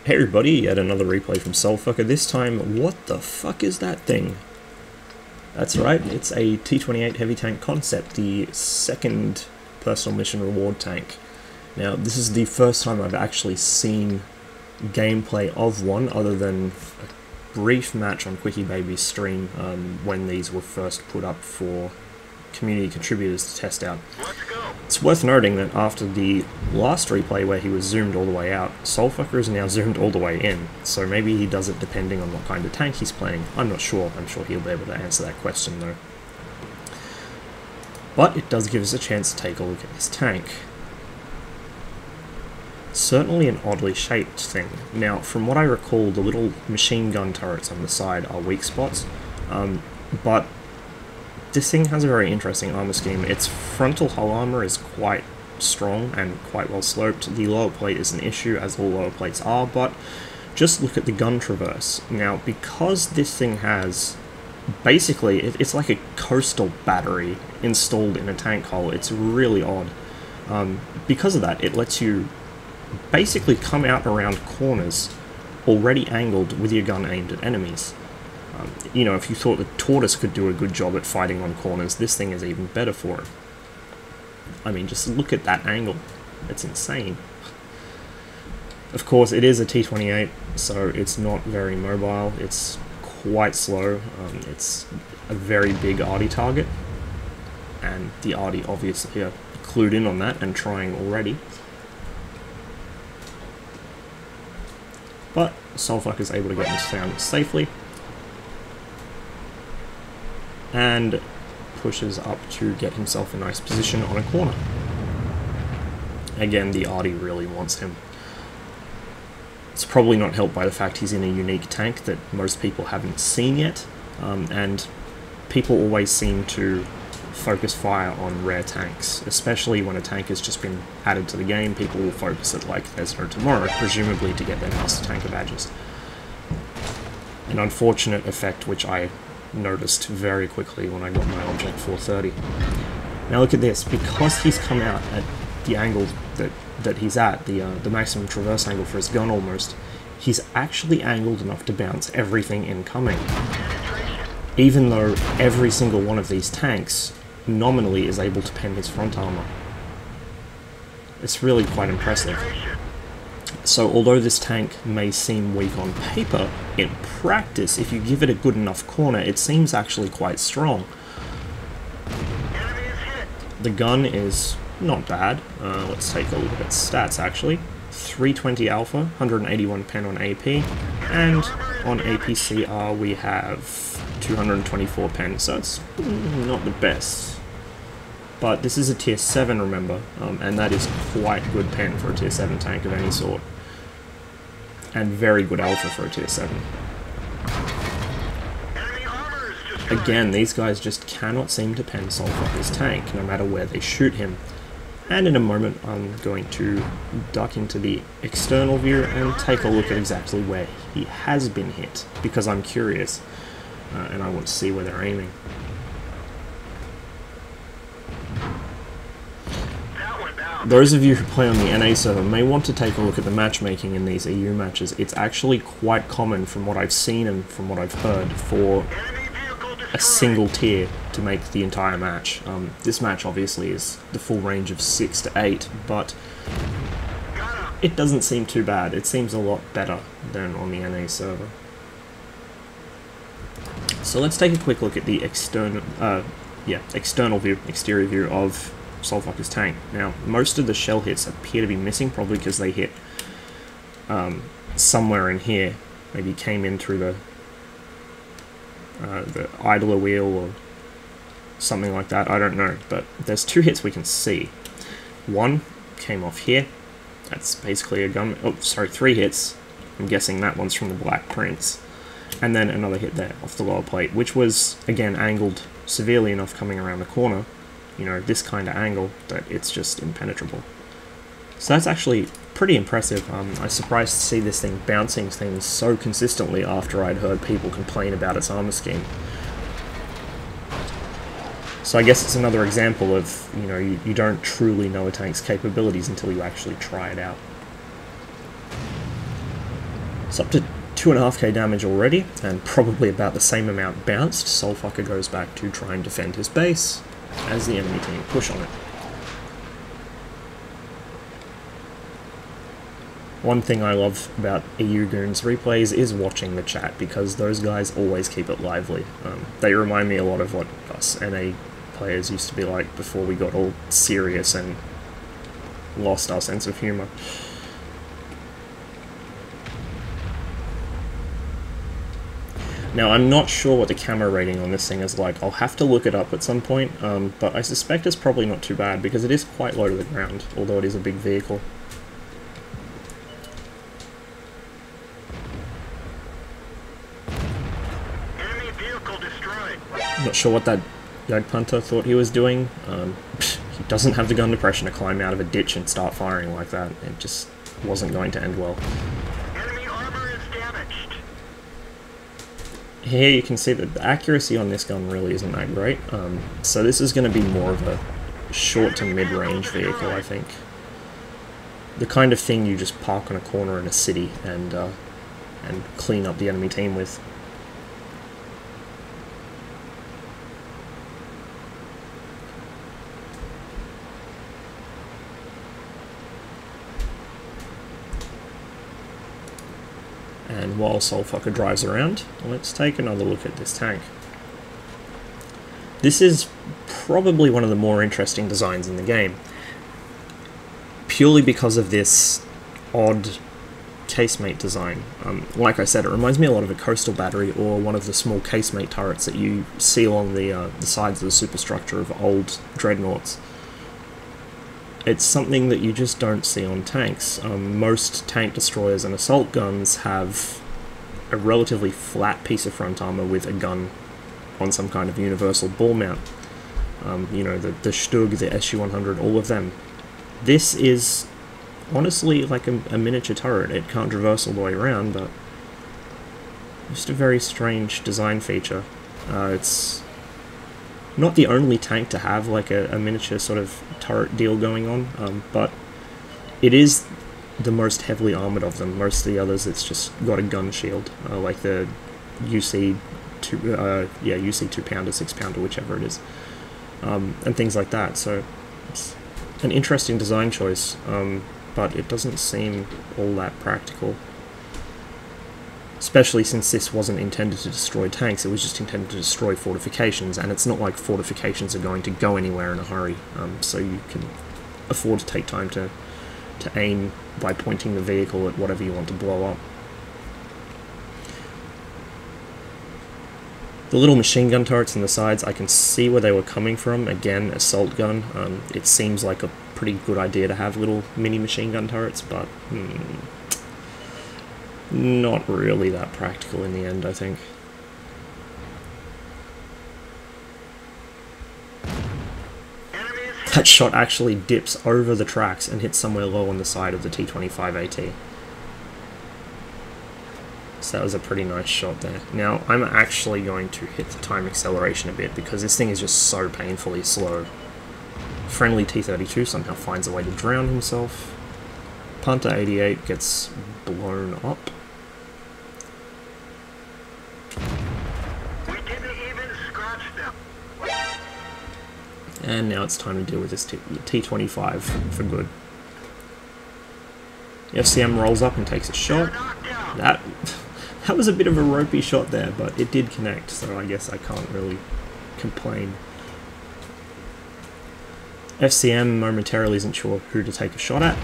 Hey everybody, yet another replay from Soulfucker. This time, what the fuck is that thing? That's right, it's a T28 heavy tank concept, the second personal mission reward tank. Now, this is the first time I've actually seen gameplay of one, other than a brief match on Quickie Baby's stream when these were first put up for community contributors to test out. It's worth noting that after the last replay where he was zoomed all the way out, Soulfucker is now zoomed all the way in, so maybe he does it depending on what kind of tank he's playing. I'm not sure. I'm sure he'll be able to answer that question though. But it does give us a chance to take a look at this tank. Certainly an oddly shaped thing. Now, from what I recall, the little machine gun turrets on the side are weak spots, but this thing has a very interesting armor scheme. Its frontal hull armor is quite strong and quite well sloped. The lower plate is an issue, as all lower plates are, but just look at the gun traverse. Now, because this thing has, basically, it's like a coastal battery installed in a tank hull. It's really odd. Because of that, it lets you basically come out around corners already angled with your gun aimed at enemies. You know, if you thought the Tortoise could do a good job at fighting on corners, this thing is even better for it. I mean, just look at that angle. It's insane. Of course, it is a T28, so it's not very mobile. It's quite slow. It's a very big arty target, and the arty obviously are clued in on that and trying already. But Soulfucker is able to get into town safely, and pushes up to get himself a nice position on a corner. Again, the arty really wants him. It's probably not helped by the fact he's in a unique tank that most people haven't seen yet, and people always seem to focus fire on rare tanks, especially when a tank has just been added to the game. People will focus it like there's no tomorrow, presumably to get their master tanker badges. An unfortunate effect which I noticed very quickly when I got my object 430. Now look at this, because he's come out at the angle that he's at, the maximum traverse angle for his gun almost, he's actually angled enough to bounce everything incoming. Even though every single one of these tanks nominally is able to pen his front armor. It's really quite impressive. So although this tank may seem weak on paper, in practice, if you give it a good enough corner, it seems actually quite strong. The gun is not bad. Let's take a look at its stats actually. 320 alpha, 181 pen on AP, and on APCR we have 224 pen, so it's not the best. But this is a tier 7, remember, and that is quite good pen for a tier 7 tank of any sort. And very good alpha for a tier 7. Again, these guys just cannot seem to pen Soulfucker's tank, no matter where they shoot him. And in a moment I'm going to duck into the external view and take a look at exactly where he has been hit, because I'm curious, and I want to see where they're aiming. Those of you who play on the NA server may want to take a look at the matchmaking in these EU matches. It's actually quite common, from what I've seen and from what I've heard, for a single tier to make the entire match. This match obviously is the full range of 6 to 8, but it doesn't seem too bad. It seems a lot better than on the NA server. So let's take a quick look at the external view, exterior view of Soulfucker's tank. Now, most of the shell hits appear to be missing, probably because they hit somewhere in here. Maybe came in through the idler wheel or something like that, I don't know. But there's 2 hits we can see. One came off here. That's basically a gun. Oh, sorry, 3 hits. I'm guessing that one's from the Black Prince. And then another hit there off the lower plate, which was, again, angled severely enough coming around the corner. You know, this kind of angle that it's just impenetrable. So that's actually pretty impressive. I was surprised to see this thing bouncing things so consistently after I'd heard people complain about its armor scheme. So I guess it's another example of, you know, you don't truly know a tank's capabilities until you actually try it out. It's up to 2.5k damage already, and probably about the same amount bounced. Soulfucker goes back to try and defend his base as the enemy team push on it. One thing I love about EU Goons replays is watching the chat, because those guys always keep it lively. They remind me a lot of what us NA players used to be like before we got all serious and lost our sense of humour. Now, I'm not sure what the camera rating on this thing is like. I'll have to look it up at some point, but I suspect it's probably not too bad, because it is quite low to the ground, although it is a big vehicle. Enemy vehicle destroyed. Not sure what that Jagdpunter thought he was doing. He doesn't have the gun depression to climb out of a ditch and start firing like that. It just wasn't going to end well. Enemy armor is damaged. Here you can see that the accuracy on this gun really isn't that great. So this is going to be more of a short to mid-range vehicle, I think. The kind of thing you just park on a corner in a city and clean up the enemy team with. And while Soulfucker drives around, let's take another look at this tank. This is probably one of the more interesting designs in the game, purely because of this odd casemate design. Like I said, it reminds me a lot of a coastal battery or one of the small casemate turrets that you see along the sides of the superstructure of old dreadnoughts. It's something that you just don't see on tanks. Most tank destroyers and assault guns have a relatively flat piece of front armor with a gun on some kind of universal ball mount. You know, the Stug, the SU-100, all of them. This is honestly like a miniature turret. It can't traverse all the way around, but just a very strange design feature. It's not the only tank to have like a miniature sort of turret deal going on, but it is the most heavily armoured of them. Most of the others, it's just got a gun shield, like the UC 2-pounder, 6-pounder, whichever it is, and things like that. So it's an interesting design choice, but it doesn't seem all that practical. Especially since this wasn't intended to destroy tanks, it was just intended to destroy fortifications, and it's not like fortifications are going to go anywhere in a hurry, so you can afford to take time to aim by pointing the vehicle at whatever you want to blow up. The little machine gun turrets on the sides, I can see where they were coming from. Again, assault gun. It seems like a pretty good idea to have little mini machine gun turrets, but not really that practical in the end, I think. That shot actually dips over the tracks and hits somewhere low on the side of the T28 AT. So that was a pretty nice shot there. Now, I'm actually going to hit the time acceleration a bit because this thing is just so painfully slow. Friendly T32 somehow finds a way to drown himself. Punter 88 gets blown up. And now it's time to deal with this T25 for good. The FCM rolls up and takes a shot. That was a bit of a ropey shot there, but it did connect, so I guess I can't really complain. FCM momentarily isn't sure who to take a shot at.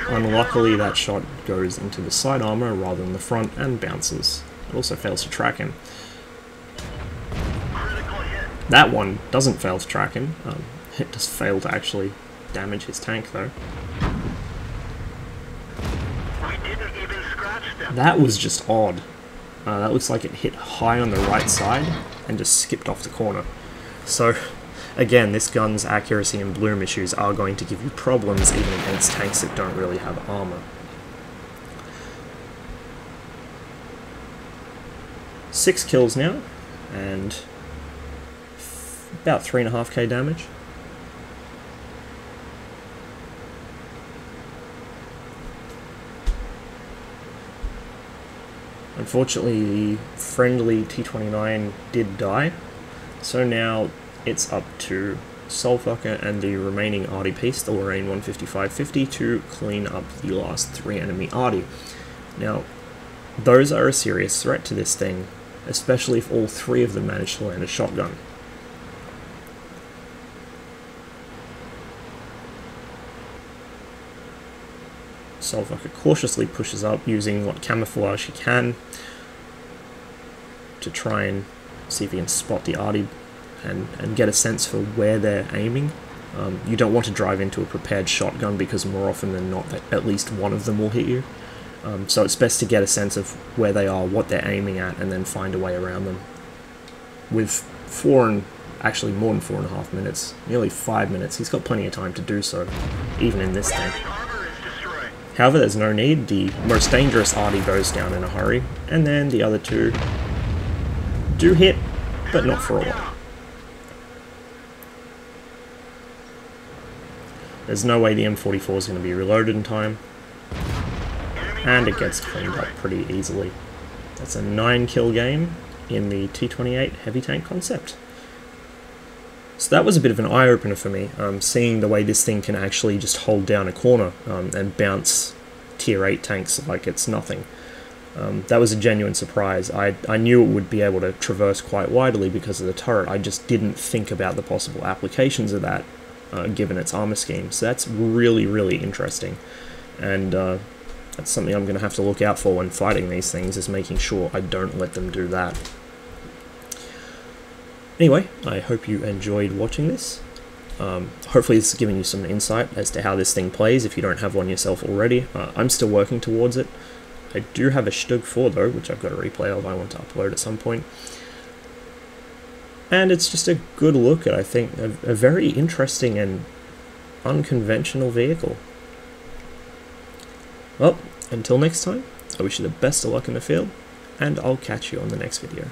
Unluckily, that shot goes into the side armor rather than the front and bounces. It also fails to track him. That one doesn't fail to track him. It does fail to actually damage his tank, though. That was just odd. That looks like it hit high on the right side and just skipped off the corner. So, again, this gun's accuracy and bloom issues are going to give you problems even against tanks that don't really have armor. 6 kills now, and about 3.5k damage. Unfortunately, the friendly T29 did die, so now it's up to Soulfucker and the remaining arty piece, the Lorraine 15550, to clean up the last 3 enemy arty. Now, those are a serious threat to this thing, especially if all 3 of them manage to land a shotgun. Soulfucker cautiously pushes up, using what camouflage he can to try and see if he can spot the arty and get a sense for where they're aiming. You don't want to drive into a prepared shotgun because more often than not at least one of them will hit you. So it's best to get a sense of where they are, what they're aiming at, and then find a way around them. With actually more than 4.5 minutes, nearly 5 minutes, he's got plenty of time to do so, even in this thing. However, there's no need. The most dangerous arty goes down in a hurry, and then the other 2 do hit, but not for a while. There's no way the M44 is going to be reloaded in time, and it gets cleaned up pretty easily. That's a 9-kill game in the T28 heavy tank concept. So that was a bit of an eye-opener for me, seeing the way this thing can actually just hold down a corner and bounce tier 8 tanks like it's nothing. That was a genuine surprise. I knew it would be able to traverse quite widely because of the turret. I just didn't think about the possible applications of that, given its armor scheme. So that's really, really interesting. And that's something I'm going to have to look out for when fighting these things, is making sure I don't let them do that. Anyway, I hope you enjoyed watching this. Hopefully this has given you some insight as to how this thing plays if you don't have one yourself already. I'm still working towards it. I do have a Stug 4 though, which I've got a replay of I want to upload at some point. And it's just a good look at, I think, a very interesting and unconventional vehicle. Well, until next time, I wish you the best of luck in the field, and I'll catch you on the next video.